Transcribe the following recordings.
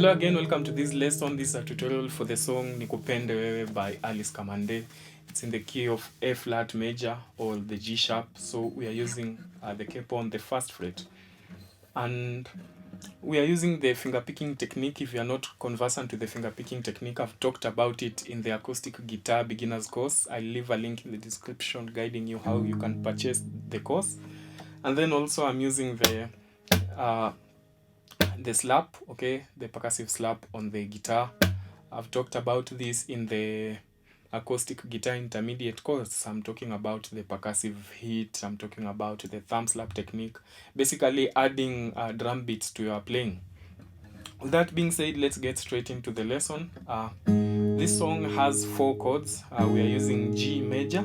Hello again, welcome to this lesson. This is a tutorial for the song Nikupende Wewe by Kamande. It's in the key of A flat major or the G sharp. So we are using the capo on the first fret. And we are using the fingerpicking technique. If you are not conversant with the fingerpicking technique, I've talked about it in the acoustic guitar beginners course. I'll leave a link in the description guiding you how you can purchase the course. And then also I'm using the slap, okay, the percussive slap on the guitar. I've talked about this in the acoustic guitar intermediate course. I'm talking about the percussive hit, I'm talking about the thumb slap technique, basically adding drum beats to your playing. With that being said, let's get straight into the lesson. This song has 4 chords. We are using G major,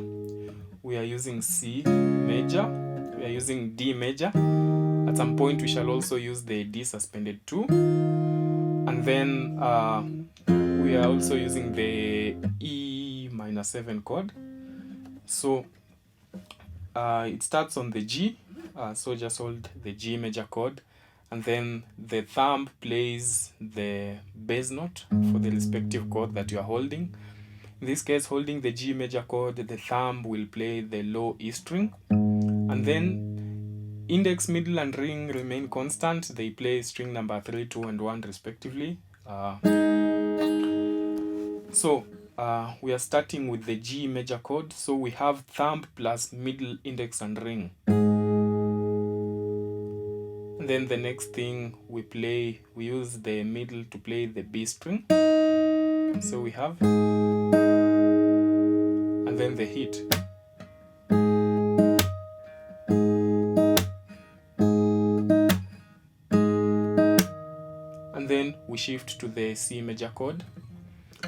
we are using C major, we are using D major. At some point we shall also use the D suspended 2, and then we are also using the E minor 7 chord. So it starts on the G, so just hold the G major chord, and then the thumb plays the bass note for the respective chord that you are holding. In this case, holding the G major chord, the thumb will play the low E string, and then index, middle, and ring remain constant. They play string number 3, 2, and 1 respectively. So we are starting with the G major chord. So we have thumb plus middle, index, and ring. And then the next thing we use the middle to play the B string. So we have, and then the hit. And then we shift to the C major chord.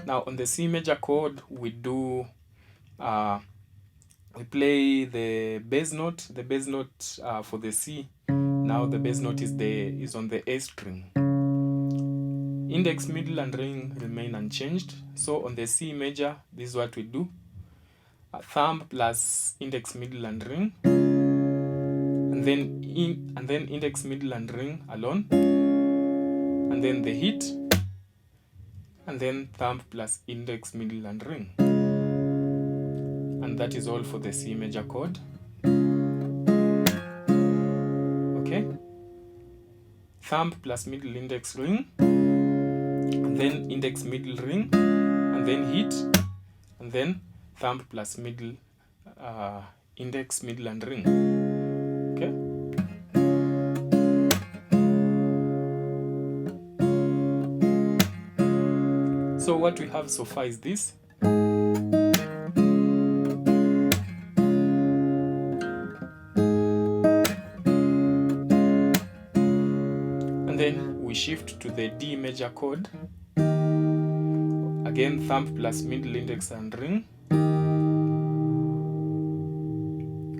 Now on the C major chord we do we play the bass note. The bass note for the C, now the bass note is on the A string. Index, middle, and ring remain unchanged. So on the C major, this is what we do: thumb plus index, middle, and ring, and then index, middle, and ring alone, and then the hit, and then thumb plus index, middle, and ring. And that is all for the C major chord. Okay, thumb plus middle, index, ring, and then index, middle, ring, and then hit, and then thumb plus middle, index, middle, and ring. Okay. So what we have so far is this. And then we shift to the D major chord. Again, thumb plus middle, index, and ring.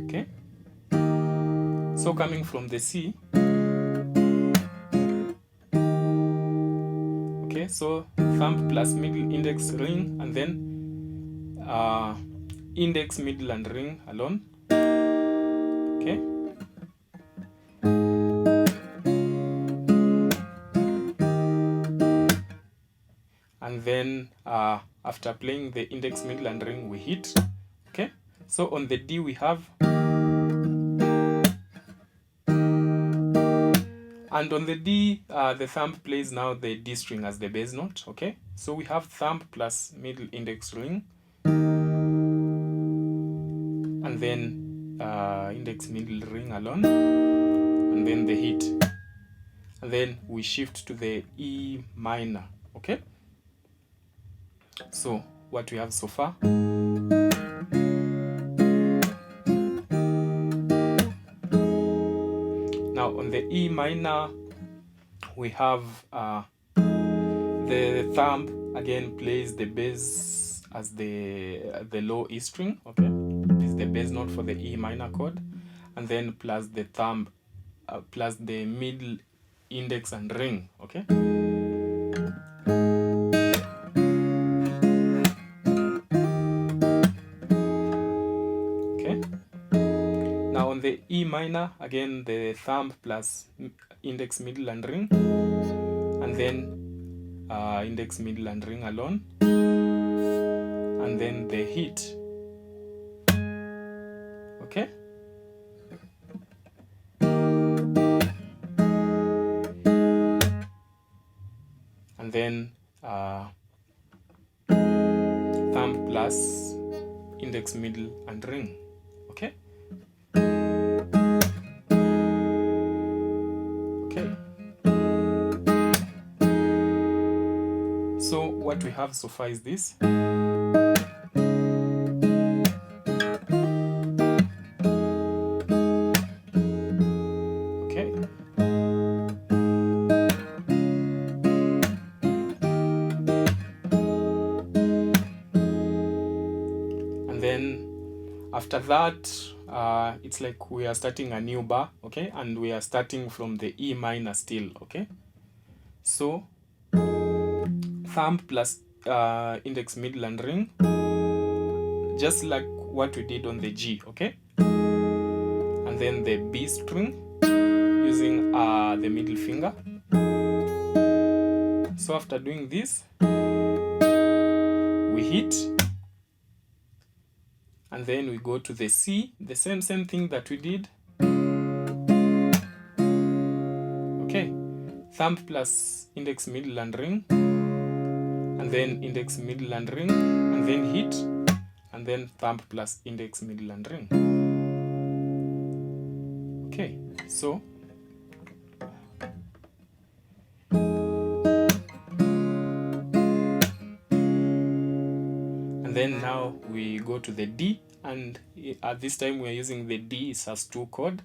Okay. So coming from the C. Okay, so thumb plus middle, index, ring, and then index, middle, and ring alone. Okay. And then after playing the index, middle, and ring, we hit. Okay, so on the D we have, and on the D the thumb plays now the D string as the bass note. Okay, so we have thumb plus middle, index, ring, and then index, middle, ring alone, and then the hit, and then we shift to the E minor. Okay, so what we have so far. Now on the E minor we have the thumb again plays the bass as the low E string. Okay, this is the bass note for the E minor chord, and then plus the thumb plus the middle, index, and ring. Okay. Now on the E minor, again the thumb plus index, middle, and ring, and then index, middle and ring alone, and then the hit. Okay, and then thumb plus index, middle and ring. Okay, so what we have so far is this. Okay, and then after that it's like we are starting a new bar. Okay, and we are starting from the E minor still. Okay, so thumb plus index, middle and ring, just like what we did on the G. Okay, and then the B string using the middle finger. So after doing this, we hit, and then we go to the C, the same thing that we did. Okay, thumb plus index, middle and ring, and then index, middle and ring, and then hit, and then thumb plus index, middle and ring. Okay, so and then now we go to the D, and at this time we are using the D sus2 chord.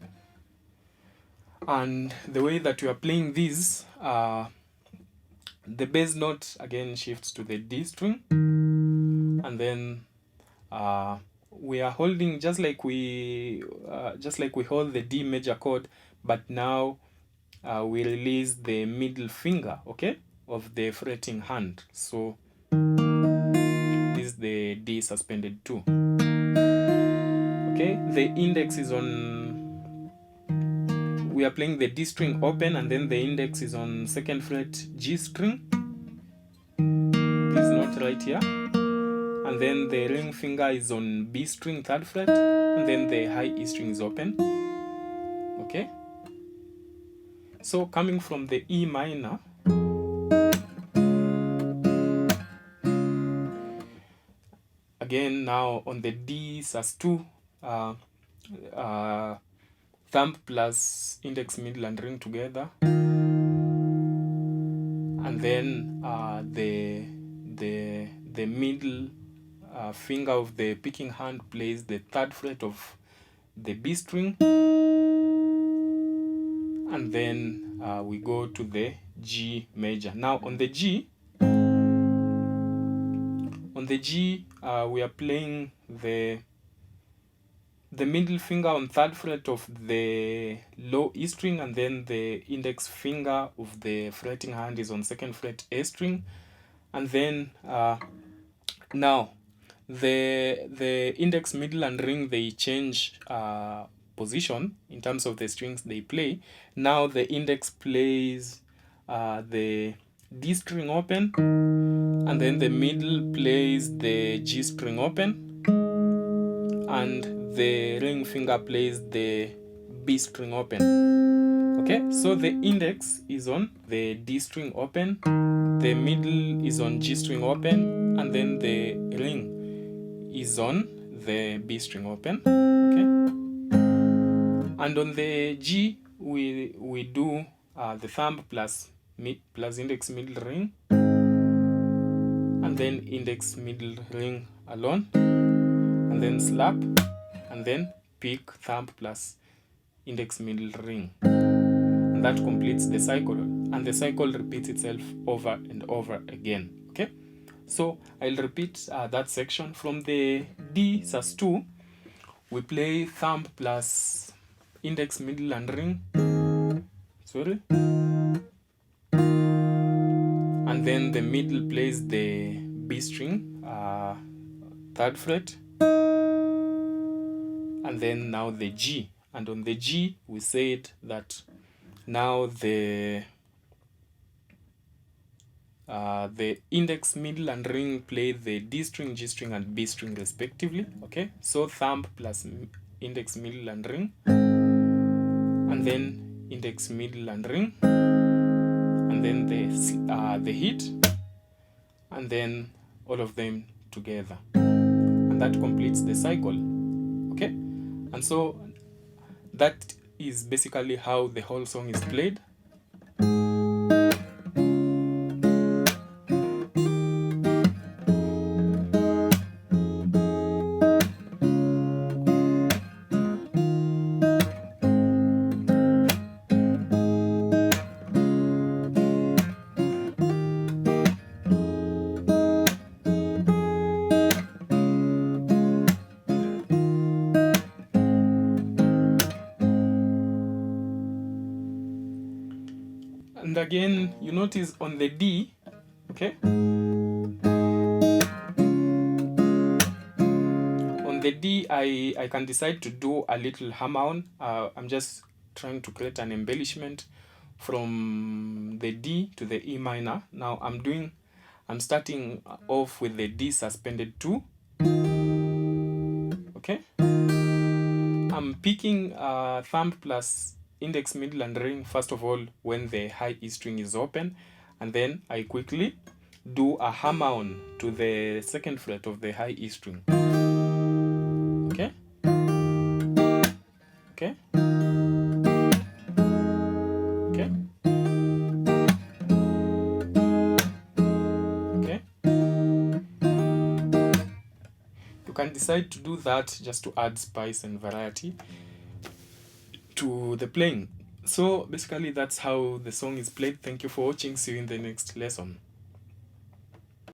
And the way that we are playing this, the bass note again shifts to the D string, and then we are holding just like we hold the D major chord, but now we release the middle finger, okay, of the fretting hand. So this is the D suspended 2. Okay, the index is on, we are playing the D string open, and then the index is on 2nd fret G string, this note right here, and then the ring finger is on B string 3rd fret, and then the high E string is open. Okay, so coming from the E minor, again now on the D sus2, thumb plus index, middle and ring together, and then the middle finger of the picking hand plays the 3rd fret of the B string, and then we go to the G major. Now on the G, we are playing the middle finger on 3rd fret of the low E string, and then the index finger of the fretting hand is on 2nd fret A string, and then now the index, middle and ring, they change position in terms of the strings they play. Now the index plays the D string open, and then the middle plays the G string open, and the ring finger plays the B string open. Okay, so the index is on the D string open, the middle is on G string open, and then the ring is on the B string open. Okay, and on the G we do the thumb plus index, middle ring, and then index, middle ring alone, and then slap, and then pick, thumb plus index, middle ring, and that completes the cycle, and the cycle repeats itself over and over again. Okay, so I'll repeat that section. From the D sus2, we play thumb plus index, middle and ring, and then the middle plays the B string 3rd fret, and then now the G, and on the G we said that now the the index, middle, and ring play the D string, G string, and B string respectively. Okay, so thumb plus index, middle, and ring, and then index, middle, and ring, and then the hit, and then all of them together, and that completes the cycle. Okay, and so that is basically how the whole song is played. And again, you notice on the D, okay, on the D, I can decide to do a little hammer-on. I'm just trying to create an embellishment from the D to the E minor. Now I'm starting off with the D suspended 2. Okay, I'm picking thumb plus index, middle, and ring first of all when the high E string is open, and then I quickly do a hammer-on to the second fret of the high E string. Okay, okay, okay, okay. You can decide to do that just to add spice and variety to the playing. So basically that's how the song is played. Thank you for watching. See you in the next lesson.